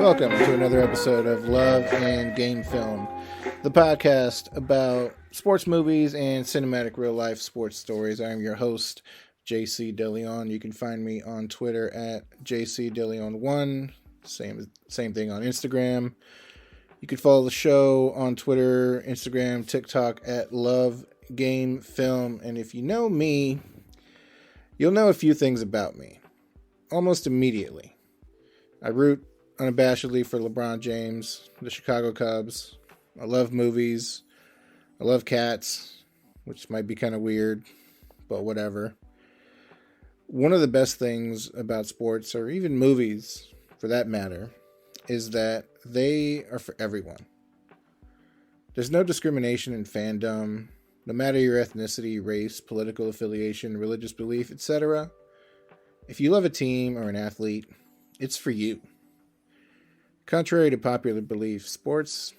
Welcome to another episode of Love and Game Film, the podcast about sports movies and cinematic real-life sports stories. I'm your host, JC DeLeon. You can find me on Twitter at JCDeLeon1. Same thing on Instagram. You can follow the show on Twitter, Instagram, TikTok at Love Game Film. And if you know me, you'll know a few things about me almost immediately. I root unabashedly for LeBron James, the Chicago Cubs. I love movies. I love cats, which might be kind of weird, but whatever. One of the best things about sports, or even movies for that matter, is that they are for everyone. There's no discrimination in fandom, no matter your ethnicity, race, political affiliation, religious belief, etc. If you love a team or an athlete, it's for you. Contrary to popular belief, sports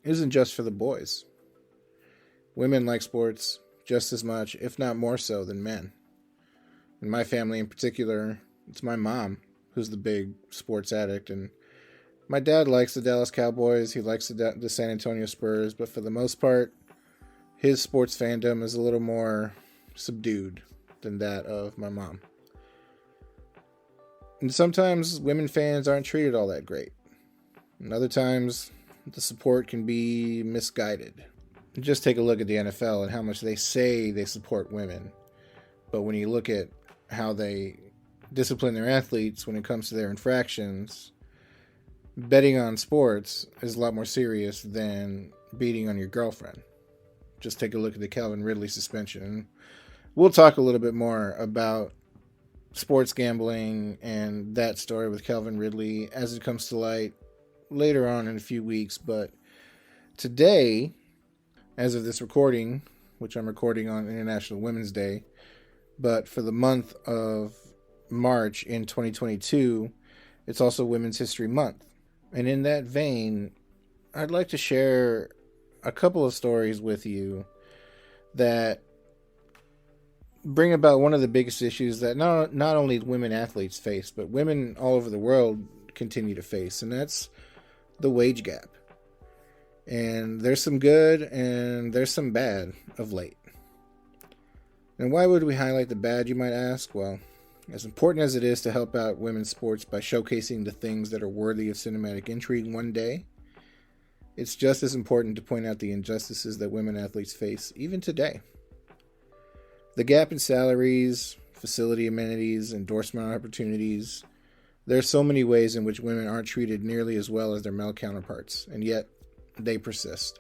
isn't just for the boys. Women like sports just as much, if not more so, than men. In my family in particular, it's my mom who's the big sports addict, and my dad likes the Dallas Cowboys, he likes the San Antonio Spurs, but for the most part, his sports fandom is a little more subdued than that of my mom. And sometimes women fans aren't treated all that great. And other times, the support can be misguided. Just take a look at the NFL and how much they say they support women. But when you look at how they discipline their athletes when it comes to their infractions, betting on sports is a lot more serious than beating on your girlfriend. Just take a look at the Calvin Ridley suspension. And we'll talk a little bit more about sports gambling and that story with Calvin Ridley as it comes to light later on in a few weeks. But today, as of this recording, which I'm recording on International Women's Day, but for the month of March in 2022, it's also Women's History Month. And in that vein, I'd like to share a couple of stories with you that bring about one of the biggest issues that not only women athletes face, but women all over the world continue to face, and that's the wage gap. And there's some good and there's some bad of late. And why would we highlight the bad, you might ask? Well, as important as it is to help out women's sports by showcasing the things that are worthy of cinematic intrigue one day, it's just as important to point out the injustices that women athletes face even today. The gap in salaries, facility amenities, endorsement opportunities. There are so many ways in which women aren't treated nearly as well as their male counterparts, and yet they persist.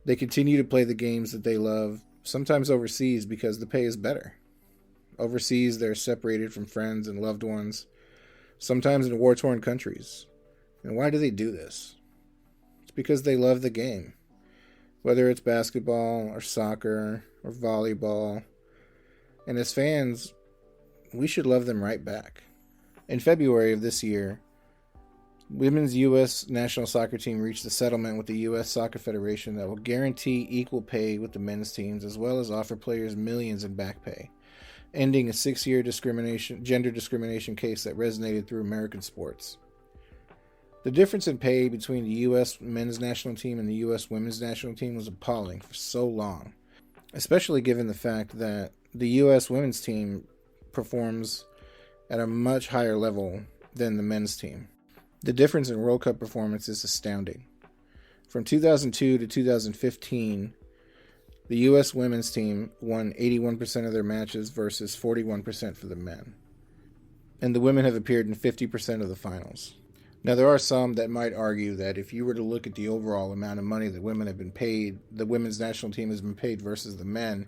They continue to play the games that they love, sometimes overseas because the pay is better. Overseas, they're separated from friends and loved ones, sometimes in war-torn countries. And why do they do this? It's because they love the game. Whether it's basketball or soccer or volleyball. And as fans, we should love them right back. In February of this year, women's U.S. national soccer team reached a settlement with the U.S. Soccer Federation that will guarantee equal pay with the men's teams, as well as offer players millions in back pay, ending a 6-year gender discrimination case that resonated through American sports. The difference in pay between the U.S. men's national team and the U.S. women's national team was appalling for so long, especially given the fact that the U.S. women's team performs at a much higher level than the men's team. The difference in World Cup performance is astounding. From 2002 to 2015, the U.S. women's team won 81% of their matches versus 41% for the men. And the women have appeared in 50% of the finals. Now, there are some that might argue that if you were to look at the overall amount of money that women have been paid, the women's national team has been paid versus the men,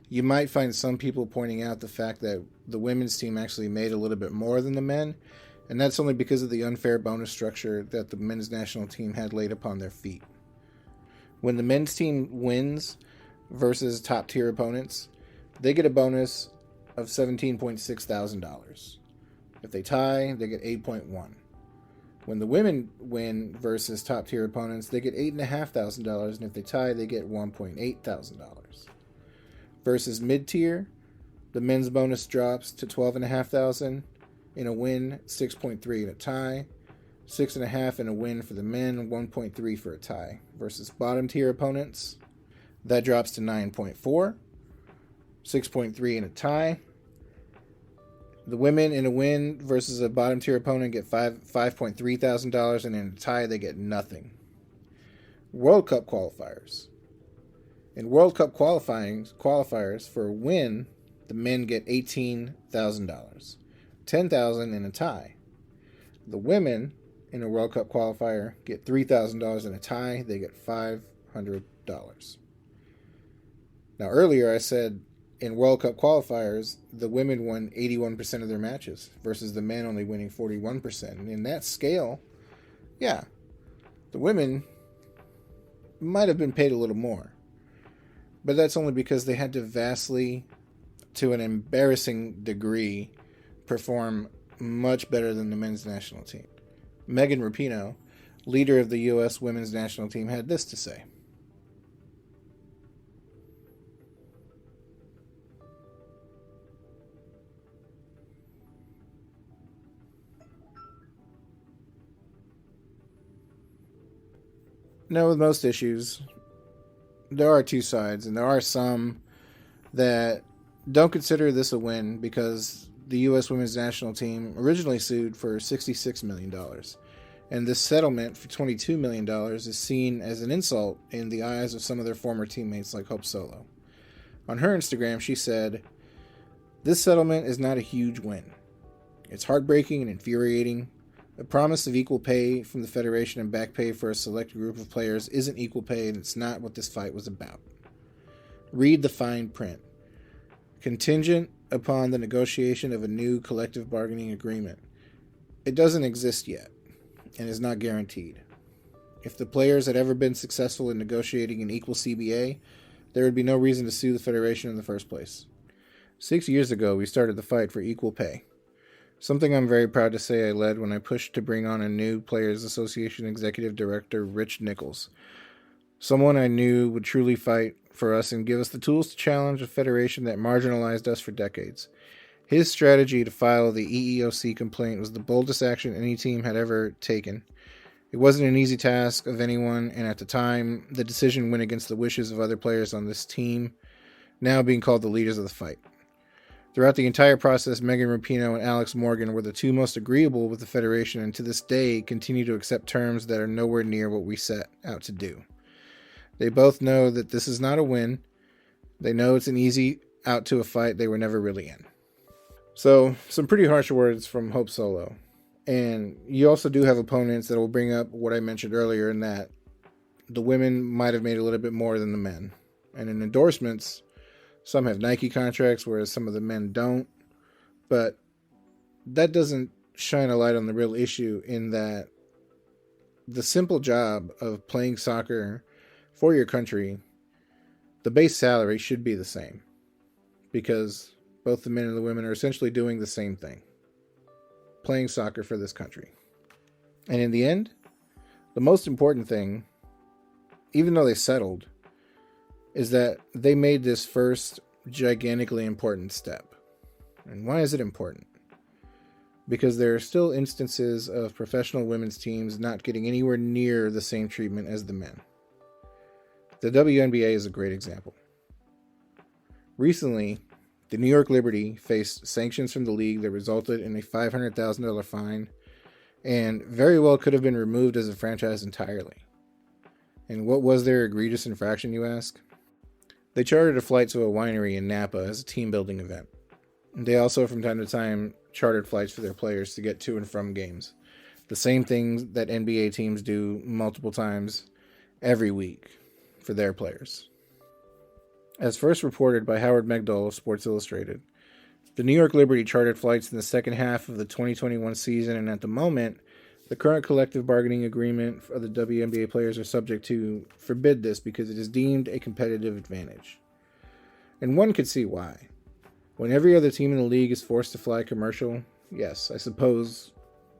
you might find some people pointing out the fact that the women's team actually made a little bit more than the men, and that's only because of the unfair bonus structure that the men's national team had laid upon their feet. When the men's team wins versus top-tier opponents, they get a bonus of $17.6 thousand. If they tie, they get $8.1. When the women win versus top-tier opponents, they get $8,500, and if they tie, they get $1.8 thousand. Versus mid-tier, the men's bonus drops to $12,500. In a win, $6.3 in a tie. 6.5 in a win for the men, 1.3 for a tie. Versus bottom tier opponents, that drops to 9.4, 6.3 in a tie. The women in a win versus a bottom tier opponent get $5.3 thousand, and in a tie they get nothing. World Cup qualifiers. In World Cup qualifiers for a win, the men get $18,000, $10,000 in a tie. The women in a World Cup qualifier get $3,000 in a tie. They get $500. Now, earlier I said in World Cup qualifiers, the women won 81% of their matches versus the men only winning 41%. And in that scale, yeah, the women might have been paid a little more. But that's only because they had to vastly, to an embarrassing degree, perform much better than the men's national team. Megan Rapinoe, leader of the U.S. women's national team, had this to say. Now, with most issues, there are two sides, and there are some that don't consider this a win because the U.S. women's national team originally sued for $66 million. And this settlement for $22 million is seen as an insult in the eyes of some of their former teammates like Hope Solo. On her Instagram, she said, "This settlement is not a huge win. It's heartbreaking and infuriating. The promise of equal pay from the Federation and back pay for a select group of players isn't equal pay, and it's not what this fight was about. Read the fine print. Contingent upon the negotiation of a new collective bargaining agreement. It doesn't exist yet, and is not guaranteed. If the players had ever been successful in negotiating an equal CBA, there would be no reason to sue the Federation in the first place. 6 years ago, we started the fight for equal pay. Something I'm very proud to say I led when I pushed to bring on a new Players Association Executive Director, Rich Nichols. Someone I knew would truly fight for us and give us the tools to challenge a federation that marginalized us for decades. His strategy to file the EEOC complaint was the boldest action any team had ever taken. It wasn't an easy task of anyone, and at the time, the decision went against the wishes of other players on this team, now being called the leaders of the fight. Throughout the entire process, Megan Rapinoe and Alex Morgan were the two most agreeable with the Federation, and to this day continue to accept terms that are nowhere near what we set out to do. They both know that this is not a win. They know it's an easy out to a fight they were never really in. So, some pretty harsh words from Hope Solo. And you also do have opponents that will bring up what I mentioned earlier, in that the women might have made a little bit more than the men. And in endorsements, some have Nike contracts, whereas some of the men don't. But that doesn't shine a light on the real issue, in that the simple job of playing soccer for your country, the base salary should be the same. Because both the men and the women are essentially doing the same thing. Playing soccer for this country. And in the end, the most important thing, even though they settled, is that they made this first gigantically important step. And why is it important? Because there are still instances of professional women's teams not getting anywhere near the same treatment as the men. The WNBA is a great example. Recently, the New York Liberty faced sanctions from the league that resulted in a $500,000 fine, and very well could have been removed as a franchise entirely. And what was their egregious infraction, you ask? They chartered a flight to a winery in Napa as a team-building event. They also, from time to time, chartered flights for their players to get to and from games. The same things that NBA teams do multiple times every week for their players. As first reported by Howard Megdal of Sports Illustrated, the New York Liberty chartered flights in the second half of the 2021 season, and at the moment, the current collective bargaining agreement of the WNBA players are subject to forbid this because it is deemed a competitive advantage. And one could see why. When every other team in the league is forced to fly commercial, yes, I suppose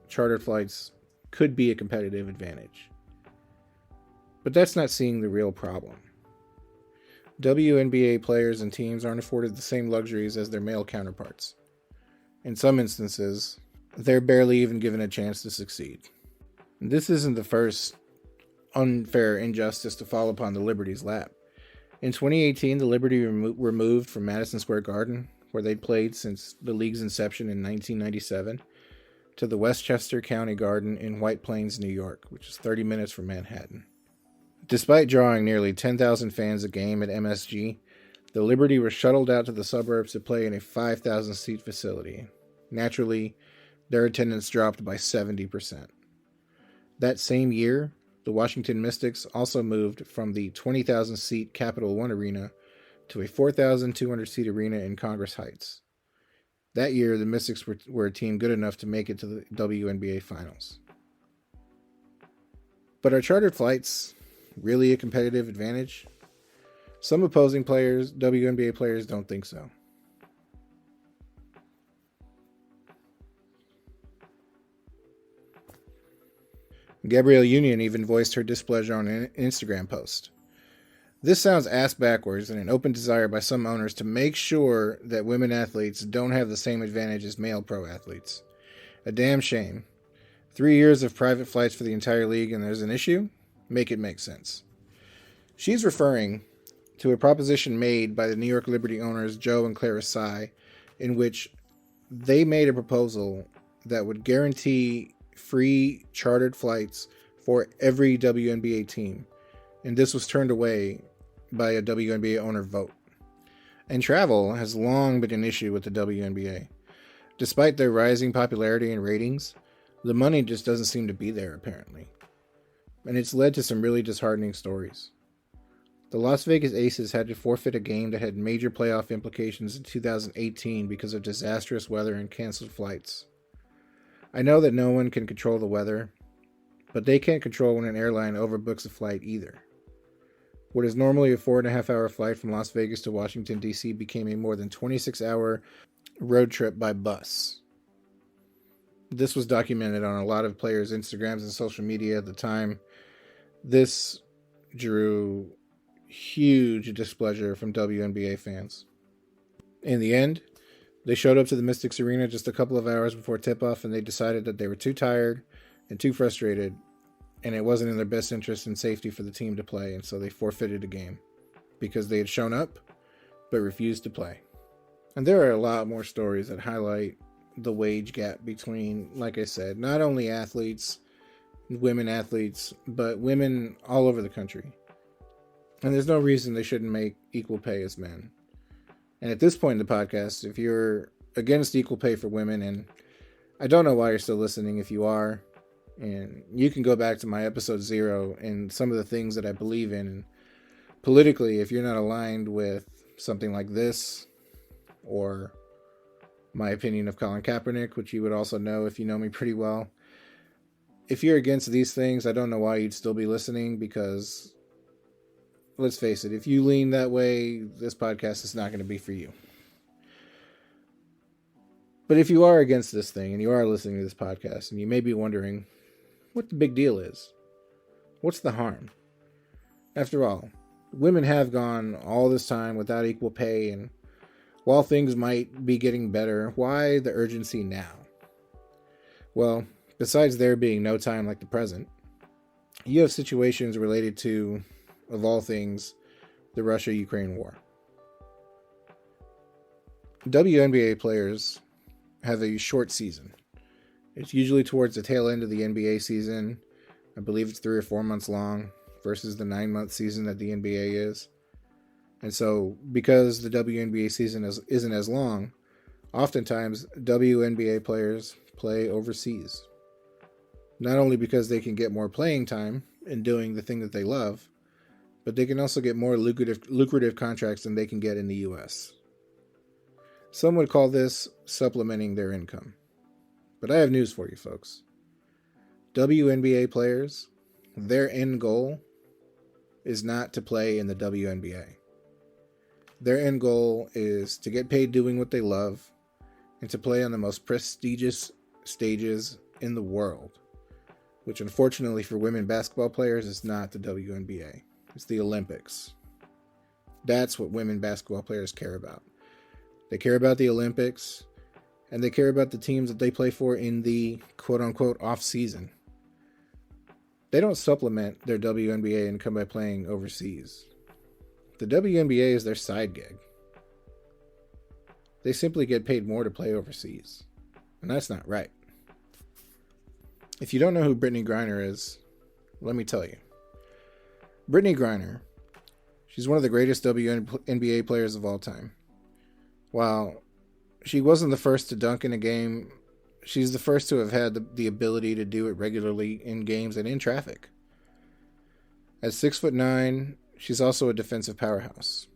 chartered flights could be a competitive advantage. But that's not seeing the real problem. WNBA players and teams aren't afforded the same luxuries as their male counterparts. In some instances, they're barely even given a chance to succeed. This isn't the first unfair injustice to fall upon the Liberty's lap. In 2018, the Liberty were moved from Madison Square Garden, where they'd played since the league's inception in 1997, to the Westchester County Garden in White Plains, New York, which is 30 minutes from Manhattan. Despite drawing nearly 10,000 fans a game at MSG, the Liberty were shuttled out to the suburbs to play in a 5,000-seat facility. Naturally, their attendance dropped by 70%. That same year, the Washington Mystics also moved from the 20,000-seat Capital One Arena to a 4,200-seat arena in Congress Heights. That year, the Mystics were a team good enough to make it to the WNBA Finals. But are chartered flights really a competitive advantage? Some opposing players, WNBA players, don't think so. Gabrielle Union even voiced her displeasure on an Instagram post. This sounds ass backwards and an open desire by some owners to make sure that women athletes don't have the same advantage as male pro athletes. A damn shame. 3 years of private flights for the entire league and there's an issue? Make it make sense. She's referring to a proposition made by the New York Liberty owners Joe and Clara Tsai, in which they made a proposal that would guarantee free chartered flights for every WNBA team, and this was turned away by a WNBA owner vote. And travel has long been an issue with the WNBA. Despite their rising popularity and ratings, the money just doesn't seem to be there apparently. And it's led to some really disheartening stories. The Las Vegas Aces had to forfeit a game that had major playoff implications in 2018 because of disastrous weather and canceled flights. I know that no one can control the weather, but they can't control when an airline overbooks a flight either. What is normally a 4.5-hour flight from Las Vegas to Washington, D.C. became a more than 26-hour road trip by bus. This was documented on a lot of players' Instagrams and social media at the time. This drew huge displeasure from WNBA fans. In the end, they showed up to the Mystics Arena just a couple of hours before tip-off, and they decided that they were too tired and too frustrated, and it wasn't in their best interest and safety for the team to play, and so they forfeited the game because they had shown up but refused to play. And there are a lot more stories that highlight the wage gap between, like I said, not only athletes, women athletes, but women all over the country. And there's no reason they shouldn't make equal pay as men. And at this point in the podcast, if you're against equal pay for women, and I don't know why you're still listening if you are, and you can go back to my episode 0 and some of the things that I believe in. And politically, if you're not aligned with something like this, or my opinion of Colin Kaepernick, which you would also know if you know me pretty well, if you're against these things, I don't know why you'd still be listening, because let's face it, if you lean that way, this podcast is not going to be for you. But if you are against this thing and you are listening to this podcast, and you may be wondering what the big deal is, what's the harm? After all, women have gone all this time without equal pay, and while things might be getting better, why the urgency now? Well, besides there being no time like the present, you have situations related to, of all things, the Russia-Ukraine war. WNBA players have a short season. It's usually towards the tail end of the NBA season. I believe it's 3 or 4 months long versus the 9-month season that the NBA is. And so, because the WNBA season isn't as long, oftentimes WNBA players play overseas. Not only because they can get more playing time in doing the thing that they love, but they can also get more lucrative contracts than they can get in the U.S. Some would call this supplementing their income. But I have news for you folks. WNBA players, their end goal is not to play in the WNBA. Their end goal is to get paid doing what they love and to play on the most prestigious stages in the world, which unfortunately for women basketball players is not the WNBA. It's the Olympics. That's what women basketball players care about. They care about the Olympics, and they care about the teams that they play for in the quote-unquote off-season. They don't supplement their WNBA income by playing overseas. The WNBA is their side gig. They simply get paid more to play overseas. And that's not right. If you don't know who Brittney Griner is, let me tell you. Brittney Griner, she's one of the greatest WNBA players of all time. While she wasn't the first to dunk in a game, she's the first to have had the ability to do it regularly in games and in traffic. At 6'9", she's also a defensive powerhouse.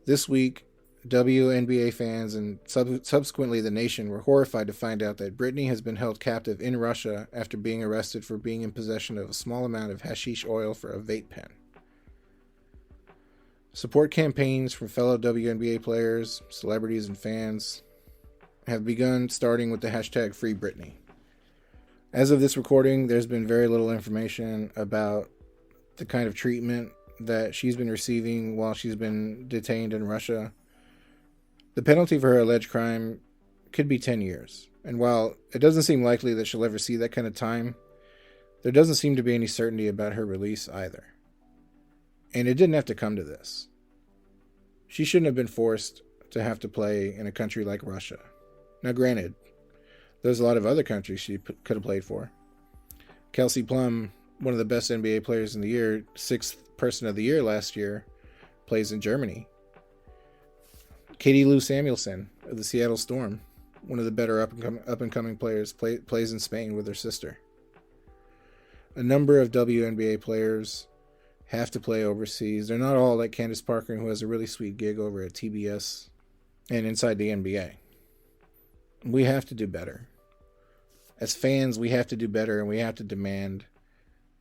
This week, WNBA fans and subsequently the nation were horrified to find out that Brittney has been held captive in Russia after being arrested for being in possession of a small amount of hashish oil for a vape pen. Support campaigns from fellow WNBA players, celebrities, and fans have begun, starting with the hashtag Free Brittney. As of this recording, there's been very little information about the kind of treatment that she's been receiving while she's been detained in Russia. The penalty for her alleged crime could be 10 years. And while it doesn't seem likely that she'll ever see that kind of time, there doesn't seem to be any certainty about her release either. And it didn't have to come to this. She shouldn't have been forced to have to play in a country like Russia. Now granted, there's a lot of other countries she could have played for. Kelsey Plum, one of the best NBA players in the year, 6th person of the year last year, plays in Germany. Katie Lou Samuelson of the Seattle Storm, one of the better up-and-coming players, plays in Spain with her sister. A number of WNBA players have to play overseas. They're not all like Candace Parker, who has a really sweet gig over at TBS and inside the NBA. We have to do better. As fans, we have to do better, and we have to demand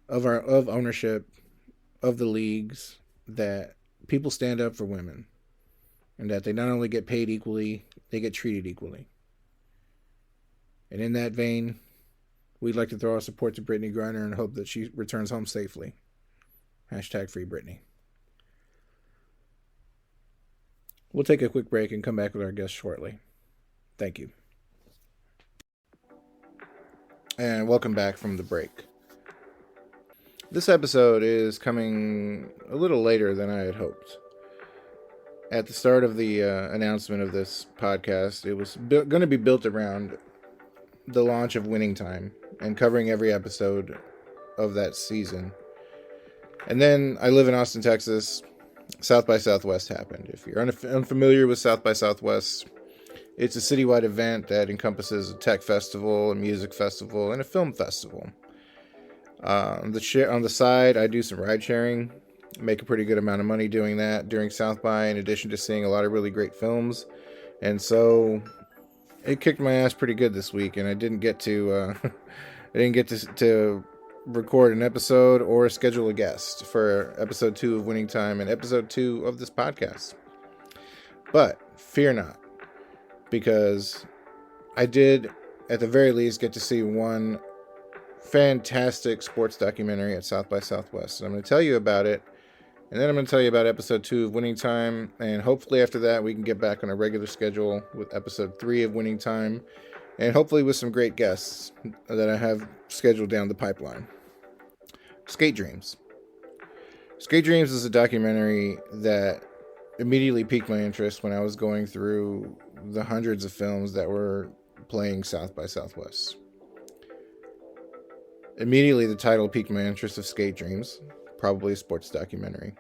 of ownership of the leagues that people stand up for women. And that they not only get paid equally, they get treated equally. And in that vein, we'd like to throw our support to Brittney Griner and hope that she returns home safely. Hashtag Free Brittney. We'll take a quick break and come back with our guest shortly. Thank you. And welcome back from the break. This episode is coming a little later than I had hoped. At the start of the announcement of this podcast, it was going to be built around the launch of Winning Time and covering every episode of that season. And then I live in Austin, Texas. South by Southwest happened. If you're unfamiliar with South by Southwest, it's a citywide event that encompasses a tech festival, a music festival, and a film festival. On the side, I do some ride sharing. Make a pretty good amount of money doing that during South by, in addition to seeing a lot of really great films. And so it kicked my ass pretty good this week, and I didn't get to to record an episode or schedule a guest for episode 2 of Winning Time and episode 2 of this podcast. But fear not, because I did at the very least get to see one fantastic sports documentary at South by Southwest. And I'm going to tell you about it. And then I'm going to tell you about episode 2 of Winning Time. And hopefully after that, we can get back on a regular schedule with episode 3 of Winning Time. And hopefully with some great guests that I have scheduled down the pipeline. Skate Dreams. Skate Dreams is a documentary that immediately piqued my interest when I was going through the hundreds of films that were playing South by Southwest. Immediately, the title piqued my interest of Skate Dreams. Probably a sports documentary.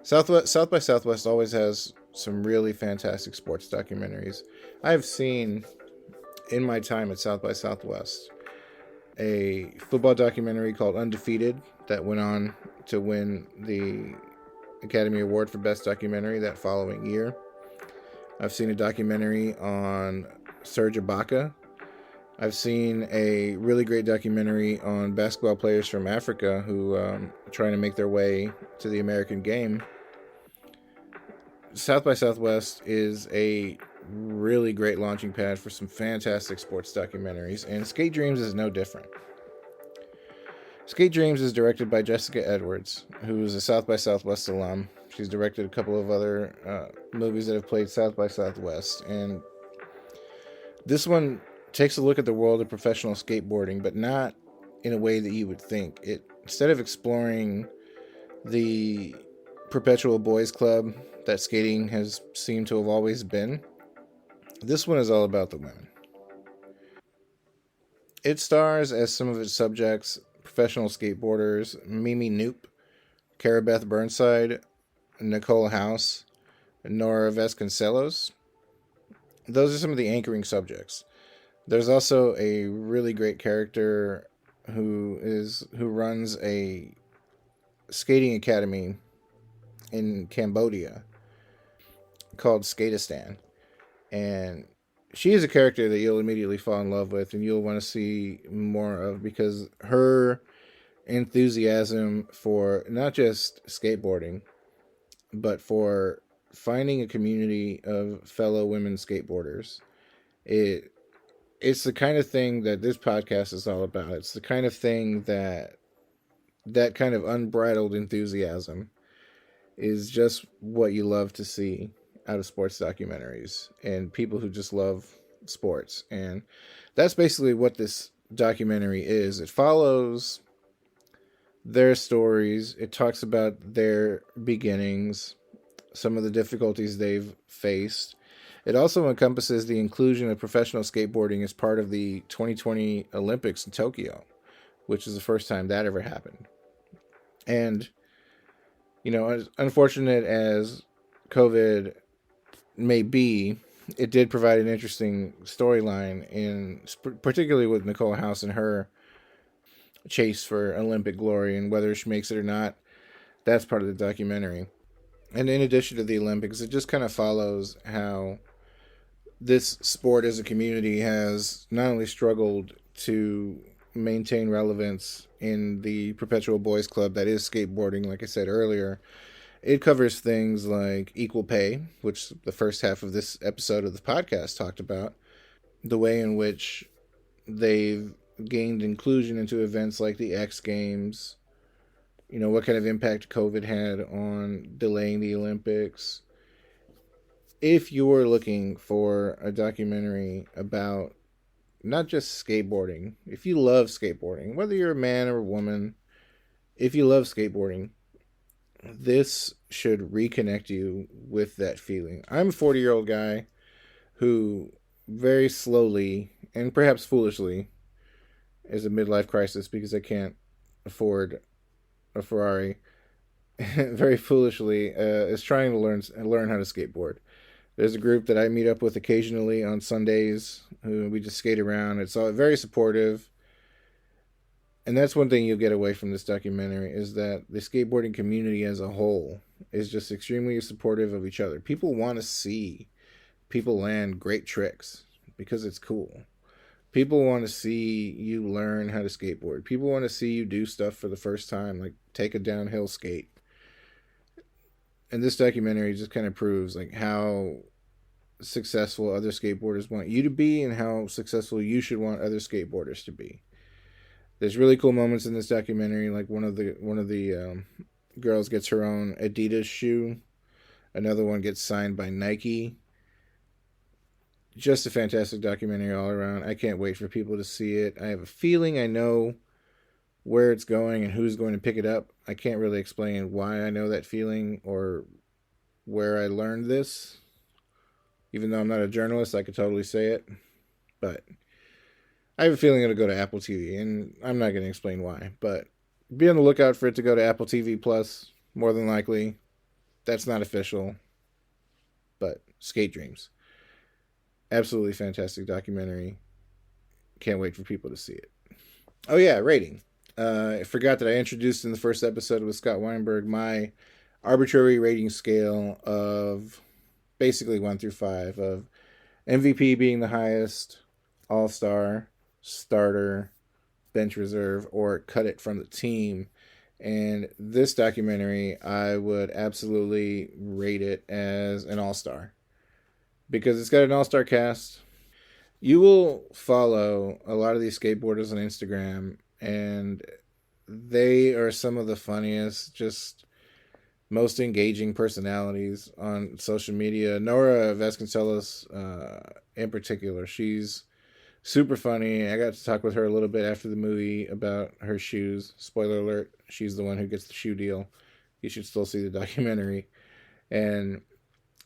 South by Southwest always has some really fantastic sports documentaries. I've seen, in my time at South by Southwest, a football documentary called Undefeated that went on to win the Academy Award for Best Documentary that following year. I've seen a documentary on Serge Ibaka. I've seen a really great documentary on basketball players from Africa who are trying to make their way to the American game. South by Southwest is a really great launching pad for some fantastic sports documentaries, and Skate Dreams is no different. Skate Dreams is directed by Jessica Edwards, who is a South by Southwest alum. She's directed a couple of other movies that have played South by Southwest, and this one takes a look at the world of professional skateboarding, but not in a way that you would think. It, instead of exploring the perpetual boys club that skating has seemed to have always been, this one is all about the women. It stars as some of its subjects professional skateboarders Mimi Knoop, Carabeth Burnside, Nicole House, Nora Vasconcelos. Those are some of the anchoring subjects. There's also a really great character who runs a skating academy in Cambodia called Skatistan, and she is a character that you'll immediately fall in love with and you'll want to see more of, because her enthusiasm for not just skateboarding but for finding a community of fellow women skateboarders, it it's the kind of thing that this podcast is all about. It's the kind of thing that kind of unbridled enthusiasm is just what you love to see out of sports documentaries and people who just love sports. And that's basically what this documentary is. It follows their stories, it talks about their beginnings, some of the difficulties they've faced. It also encompasses the inclusion of professional skateboarding as part of the 2020 Olympics in Tokyo, which is the first time that ever happened. And, as unfortunate as COVID may be, it did provide an interesting storyline, particularly with Nicole House and her chase for Olympic glory, and whether she makes it or not, that's part of the documentary. And in addition to the Olympics, it just kind of follows how this sport as a community has not only struggled to maintain relevance in the perpetual boys club that is skateboarding, like I said earlier. It covers things like equal pay, which the first half of this episode of the podcast talked about, the way in which they've gained inclusion into events like the X Games, what kind of impact COVID had on delaying the Olympics. If you're looking for a documentary about not just skateboarding, if you love skateboarding, whether you're a man or a woman, if you love skateboarding, this should reconnect you with that feeling. I'm a 40-year-old guy who very slowly and perhaps foolishly, as a midlife crisis because I can't afford a Ferrari, very foolishly is trying to learn how to skateboard. There's a group that I meet up with occasionally on Sundays. We just skate around. It's all very supportive. And that's one thing you'll get away from this documentary, is that the skateboarding community as a whole is just extremely supportive of each other. People want to see people land great tricks because it's cool. People want to see you learn how to skateboard. People want to see you do stuff for the first time, like take a downhill skate. And this documentary just kind of proves like how successful other skateboarders want you to be and how successful you should want other skateboarders to be. There's really cool moments in this documentary, like one of the girls gets her own Adidas shoe, another one gets signed by Nike. Just a fantastic documentary all around. I can't wait for people to see it. I have a feeling I know where it's going and who's going to pick it up. I can't really explain why I know that feeling or where I learned this. Even though I'm not a journalist, I could totally say it. But I have a feeling it'll go to Apple TV, and I'm not going to explain why. But be on the lookout for it to go to Apple TV Plus, more than likely. That's not official. But Skate Dreams. Absolutely fantastic documentary. Can't wait for people to see it. Oh yeah, rating. I forgot that I introduced in the first episode with Scott Weinberg my arbitrary rating scale of basically 1 through 5, of MVP being the highest, all-star, starter, bench reserve, or cut it from the team. And this documentary, I would absolutely rate it as an all-star because it's got an all-star cast. You will follow a lot of these skateboarders on Instagram, and they are some of the funniest, just most engaging personalities on social media. Nora Vasconcelos, in particular, she's Super funny. I got to talk with her a little bit after the movie about her shoes. Spoiler alert, she's the one who gets the shoe deal. You should still see the documentary. And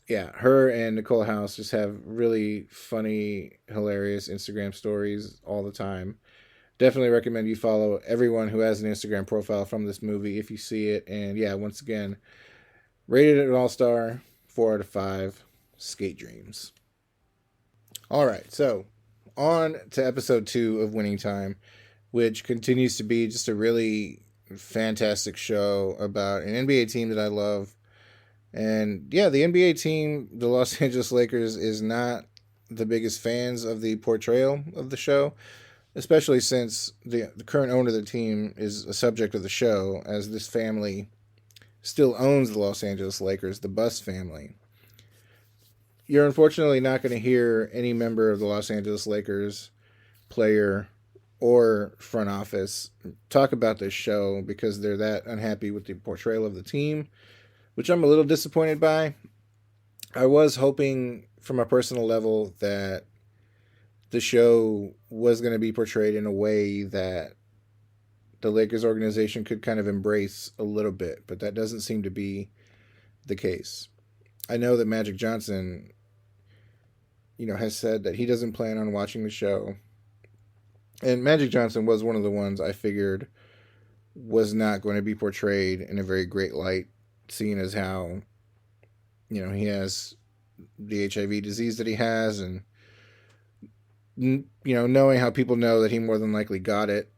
yeah, her and Nicole House just have really funny, hilarious Instagram stories all the time. Definitely recommend you follow everyone who has an Instagram profile from this movie if you see it. And yeah, once again, rated an all-star, 4 out of 5, Skate Dreams. All right, so on to episode 2 of Winning Time, which continues to be just a really fantastic show about an NBA team that I love. And yeah, the NBA team, the Los Angeles Lakers, is not the biggest fans of the portrayal of the show, especially since the current owner of the team is a subject of the show, as this family still owns the Los Angeles Lakers, the Buss family. You're unfortunately not going to hear any member of the Los Angeles Lakers, player, or front office talk about this show because they're that unhappy with the portrayal of the team, which I'm a little disappointed by. I was hoping from a personal level that the show was going to be portrayed in a way that the Lakers organization could kind of embrace a little bit, but that doesn't seem to be the case. I know that Magic Johnson, has said that he doesn't plan on watching the show. And Magic Johnson was one of the ones I figured was not going to be portrayed in a very great light, seeing as how, he has the HIV disease that he has, and, knowing how people know that he more than likely got it.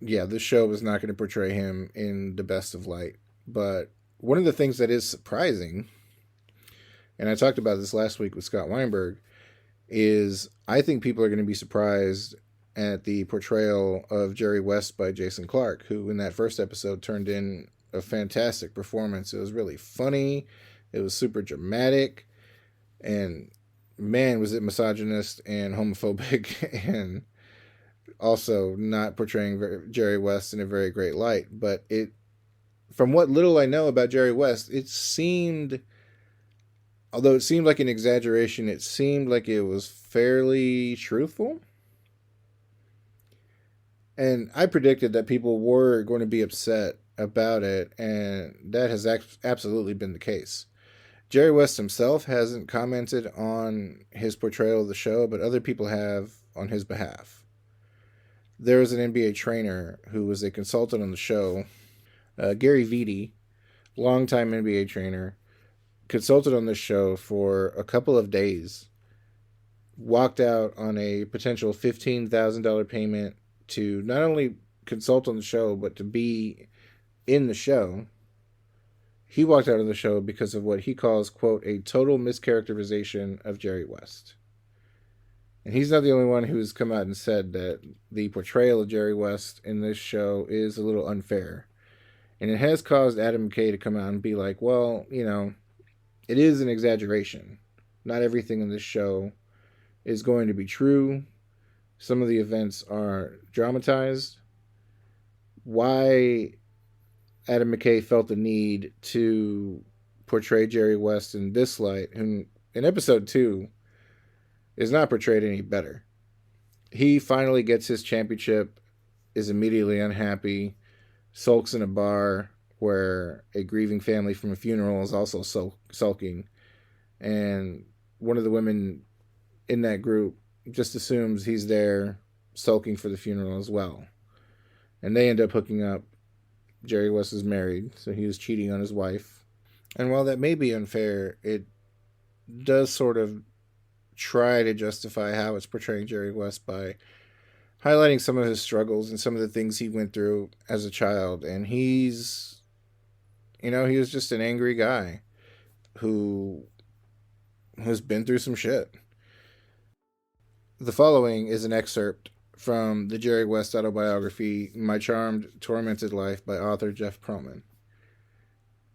Yeah, this show was not going to portray him in the best of light. But one of the things that is surprising, and I talked about this last week with Scott Weinberg, is I think people are going to be surprised at the portrayal of Jerry West by Jason Clarke, who in that first episode turned in a fantastic performance. It was really funny. It was super dramatic. And man, was it misogynist and homophobic and also not portraying Jerry West in a very great light. But from what little I know about Jerry West, although it seemed like an exaggeration, it seemed like it was fairly truthful. And I predicted that people were going to be upset about it, and that has absolutely been the case. Jerry West himself hasn't commented on his portrayal of the show, but other people have on his behalf. There was an NBA trainer who was a consultant on the show, Gary Vitti, longtime NBA trainer, consulted on this show for a couple of days, walked out on a potential $15,000 payment to not only consult on the show, but to be in the show. He walked out of the show because of what he calls, quote, a total mischaracterization of Jerry West. And he's not the only one who's come out and said that the portrayal of Jerry West in this show is a little unfair. And it has caused Adam McKay to come out and be like, well, it is an exaggeration. Not everything in this show is going to be true. Some of the events are dramatized. Why Adam McKay felt the need to portray Jerry West in this light, who in episode 2 is not portrayed any better. He finally gets his championship, is immediately unhappy, sulks in a bar where a grieving family from a funeral is also sulking. And one of the women in that group just assumes he's there sulking for the funeral as well. And they end up hooking up. Jerry West is married, so he was cheating on his wife. And while that may be unfair, it does sort of try to justify how it's portraying Jerry West by highlighting some of his struggles and some of the things he went through as a child. And he was just an angry guy who has been through some shit. The following is an excerpt from the Jerry West autobiography, My Charmed, Tormented Life, by author Jeff Pearlman.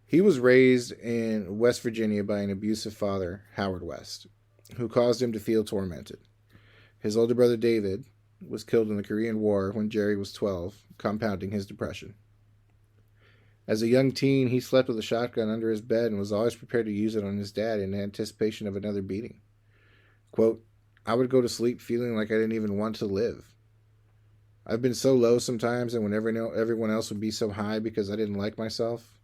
He was raised in West Virginia by an abusive father, Howard West, who caused him to feel tormented. His older brother, David, was killed in the Korean War when Jerry was 12, compounding his depression. As a young teen, he slept with a shotgun under his bed and was always prepared to use it on his dad in anticipation of another beating. Quote, I would go to sleep feeling like I didn't even want to live. I've been so low sometimes, and whenever everyone else would be so high because I didn't like myself.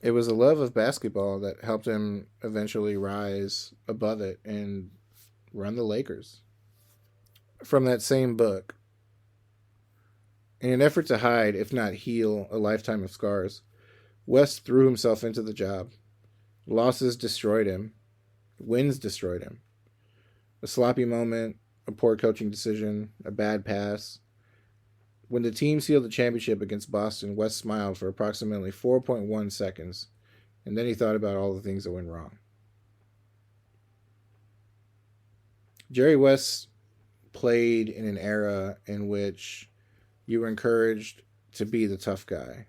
It was a love of basketball that helped him eventually rise above it and run the Lakers. From that same book, in an effort to hide, if not heal, a lifetime of scars, West threw himself into the job. Losses destroyed him. Wins destroyed him. A sloppy moment, a poor coaching decision, a bad pass. When the team sealed the championship against Boston, West smiled for approximately 4.1 seconds, and then he thought about all the things that went wrong. Jerry West played in an era in which you were encouraged to be the tough guy.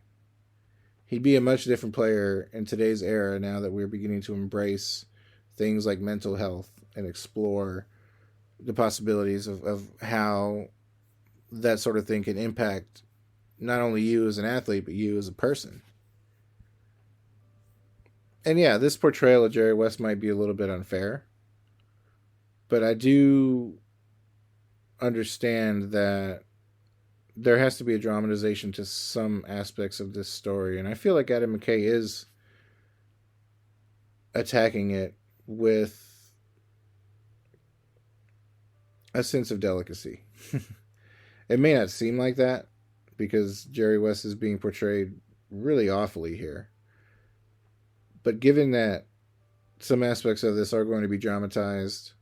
He'd be a much different player in today's era now that we're beginning to embrace things like mental health and explore the possibilities of how that sort of thing can impact not only you as an athlete, but you as a person. And yeah, this portrayal of Jerry West might be a little bit unfair, but I do understand that there has to be a dramatization to some aspects of this story. And I feel like Adam McKay is attacking it with a sense of delicacy. It may not seem like that because Jerry West is being portrayed really awfully here. But given that some aspects of this are going to be dramatized,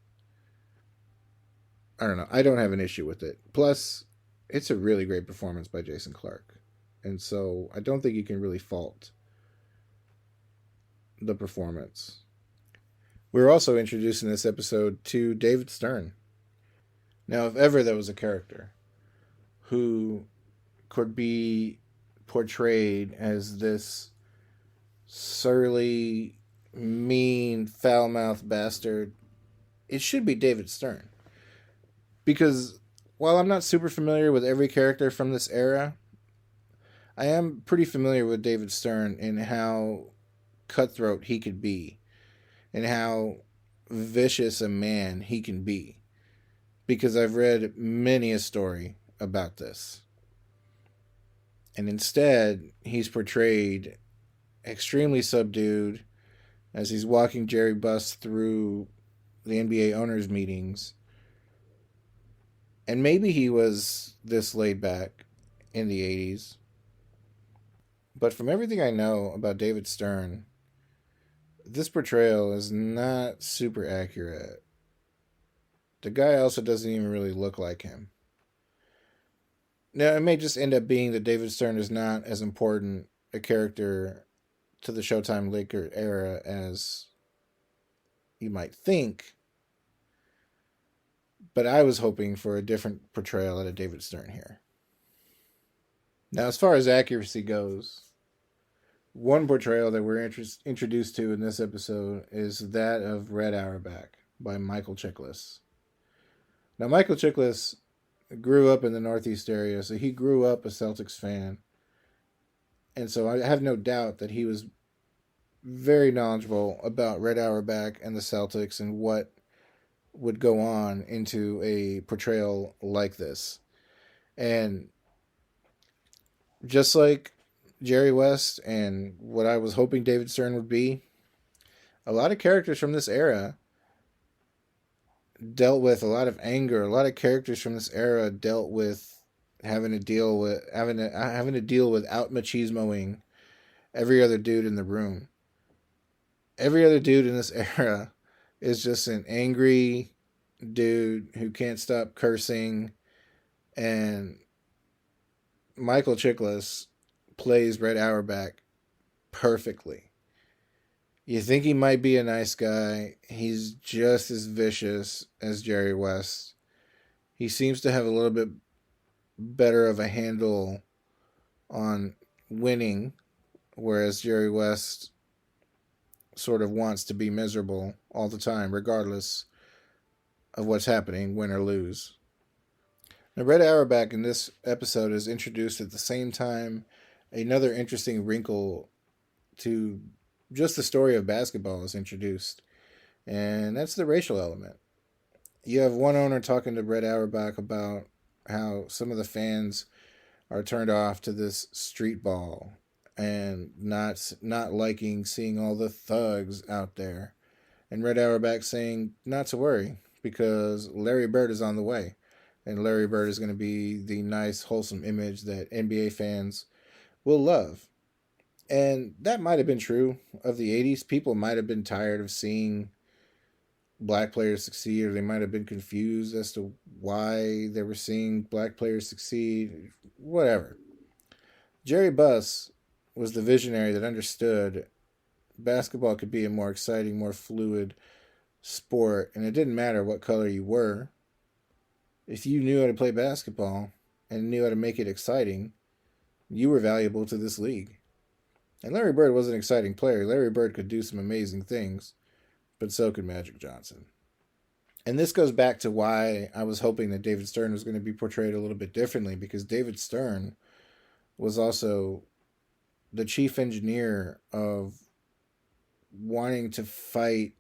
I don't know. I don't have an issue with it. Plus, it's a really great performance by Jason Clarke. And so I don't think you can really fault the performance. We're also introduced in this episode to David Stern. Now, if ever there was a character who could be portrayed as this surly, mean, foul-mouthed bastard, it should be David Stern. Because while I'm not super familiar with every character from this era, I am pretty familiar with David Stern and how cutthroat he could be and how vicious a man he can be. Because I've read many a story about this. And instead, he's portrayed extremely subdued as he's walking Jerry Buss through the NBA owners' meetings. And maybe he was this laid back in the 80s. But from everything I know about David Stern, this portrayal is not super accurate. The guy also doesn't even really look like him. Now, it may just end up being that David Stern is not as important a character to the Showtime Laker era as you might think. But I was hoping for a different portrayal out of David Stern here. Now, as far as accuracy goes, one portrayal that we're introduced to in this episode is that of Red Auerbach by Michael Chiklis. Now, Michael Chiklis grew up in the Northeast area, so he grew up a Celtics fan. And so I have no doubt that he was very knowledgeable about Red Auerbach and the Celtics and what would go on into a portrayal like this. And just like Jerry West and what I was hoping David Stern would be, a lot of characters from this era dealt with a lot of anger. A lot of characters from this era dealt with having to deal with out machismoing every other dude in the room. Every other dude in this era is just an angry dude who can't stop cursing, and Michael Chiklis plays Red Auerbach perfectly. You think he might be a nice guy. He's just as vicious as Jerry West. He seems to have a little bit better of a handle on winning, whereas Jerry West sort of wants to be miserable all the time, regardless of what's happening, win or lose. Now, Red Auerbach in this episode is introduced at the same time another interesting wrinkle to just the story of basketball is introduced, and that's the racial element. You have one owner talking to Brett Auerbach about how some of the fans are turned off to this street ball and not liking seeing all the thugs out there. And Red Auerbach saying not to worry because Larry Bird is on the way. And Larry Bird is going to be the nice, wholesome image that NBA fans will love. And that might have been true of the 80s. People might have been tired of seeing black players succeed, or they might have been confused as to why they were seeing black players succeed. Whatever. Jerry Buss was the visionary that understood basketball could be a more exciting, more fluid sport, and it didn't matter what color you were. If you knew how to play basketball and knew how to make it exciting, you were valuable to this league. And Larry Bird was an exciting player. Larry Bird could do some amazing things, but so could Magic Johnson. And this goes back to why I was hoping that David Stern was going to be portrayed a little bit differently, because David Stern was also the chief engineer of wanting to fight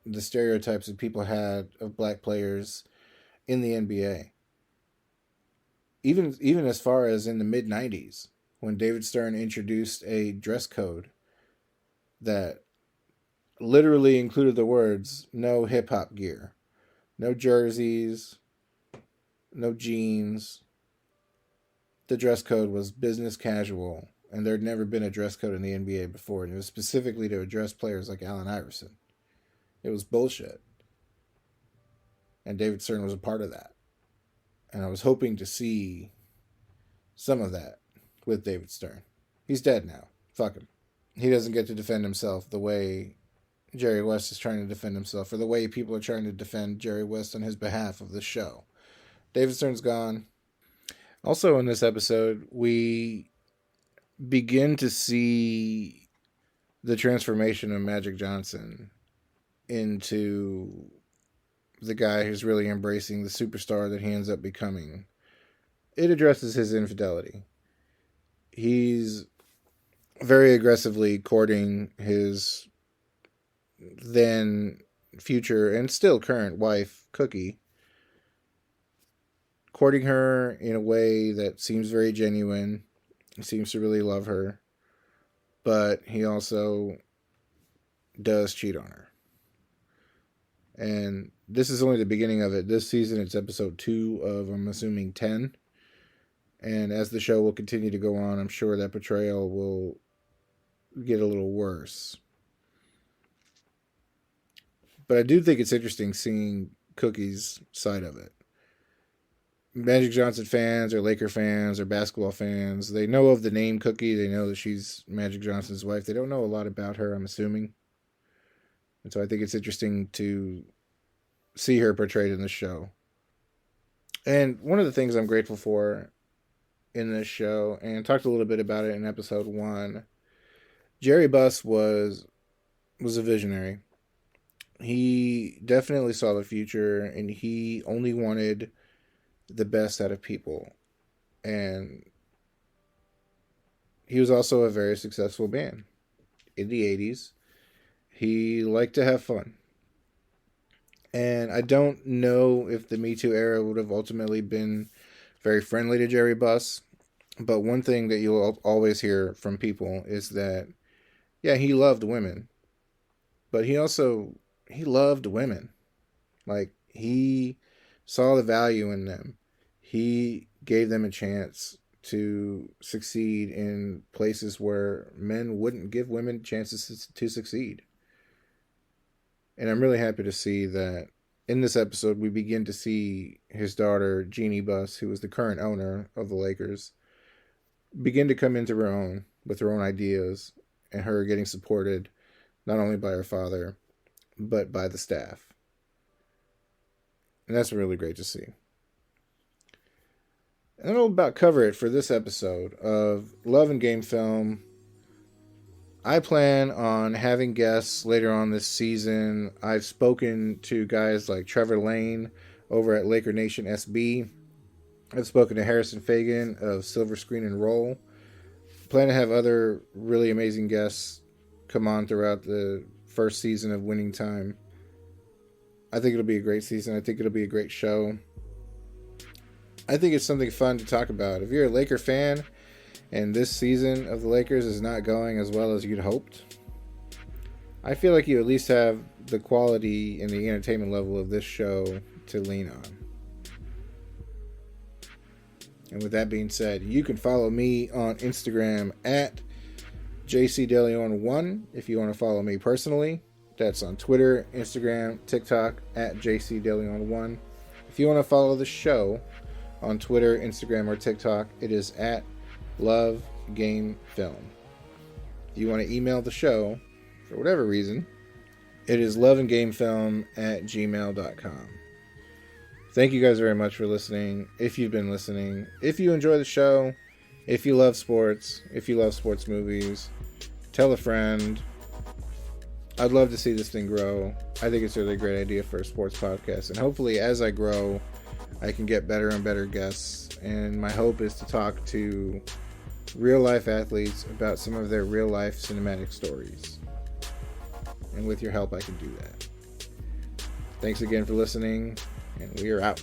the stereotypes that people had of black players in the NBA. Even as far as in the mid-90s, when David Stern introduced a dress code that literally included the words, no hip-hop gear, no jerseys, no jeans. The dress code was business casual, and there'd never been a dress code in the NBA before, and it was specifically to address players like Allen Iverson. It was bullshit. And David Stern was a part of that. And I was hoping to see some of that with David Stern. He's dead now. Fuck him. He doesn't get to defend himself the way Jerry West is trying to defend himself, or the way people are trying to defend Jerry West on his behalf of the show. David Stern's gone. Also in this episode, we begin to see the transformation of Magic Johnson into the guy who's really embracing the superstar that he ends up becoming. It addresses his infidelity. He's very aggressively courting his then future and still current wife, Cookie. Courting her in a way that seems very genuine. He seems to really love her. But he also does cheat on her. And this is only the beginning of it. This season, it's episode 2 of, I'm assuming, 10. And as the show will continue to go on, I'm sure that portrayal will get a little worse. But I do think it's interesting seeing Cookie's side of it. Magic Johnson fans or Laker fans or basketball fans, they know of the name Cookie. They know that she's Magic Johnson's wife. They don't know a lot about her, I'm assuming. And so I think it's interesting to see her portrayed in the show. And one of the things I'm grateful for in this show, and talked a little bit about it in episode 1, Jerry Buss was a visionary. He definitely saw the future, and he only wanted the best out of people. And he was also a very successful man in the 80s. He liked to have fun. And I don't know if the Me Too era would have ultimately been very friendly to Jerry Buss. But one thing that you'll always hear from people is that, yeah, he loved women. But he loved women. Like, he saw the value in them. He gave them a chance to succeed in places where men wouldn't give women chances to succeed. And I'm really happy to see that in this episode, we begin to see his daughter, Jeannie Buss, who is the current owner of the Lakers, begin to come into her own with her own ideas, and her getting supported not only by her father, but by the staff. And that's really great to see. And that'll about cover it for this episode of Love and Game Film. I plan on having guests later on this season. I've spoken to guys like Trevor Lane over at Laker Nation SB. I've spoken to Harrison Fagan of Silver Screen and Roll. Plan to have other really amazing guests come on throughout the first season of Winning Time. I think it'll be a great season. I think it'll be a great show. I think it's something fun to talk about. If you're a Laker fan and this season of the Lakers is not going as well as you'd hoped, I feel like you at least have the quality and the entertainment level of this show to lean on. And with that being said, you can follow me on Instagram at JCDeLeon1 if you want to follow me personally. That's on Twitter, Instagram, TikTok at JCDeLeon1. If you want to follow the show on Twitter, Instagram, or TikTok, it is at Love Game Film. If you want to email the show, for whatever reason, it is loveandgamefilm@gmail.com. Thank you guys very much for listening. If you've been listening, if you enjoy the show, if you love sports, if you love sports movies, tell a friend. I'd love to see this thing grow. I think it's a really great idea for a sports podcast. And hopefully, as I grow, I can get better and better guests. And my hope is to talk to real-life athletes about some of their real-life cinematic stories. And with your help, I can do that. Thanks again for listening, and we are out.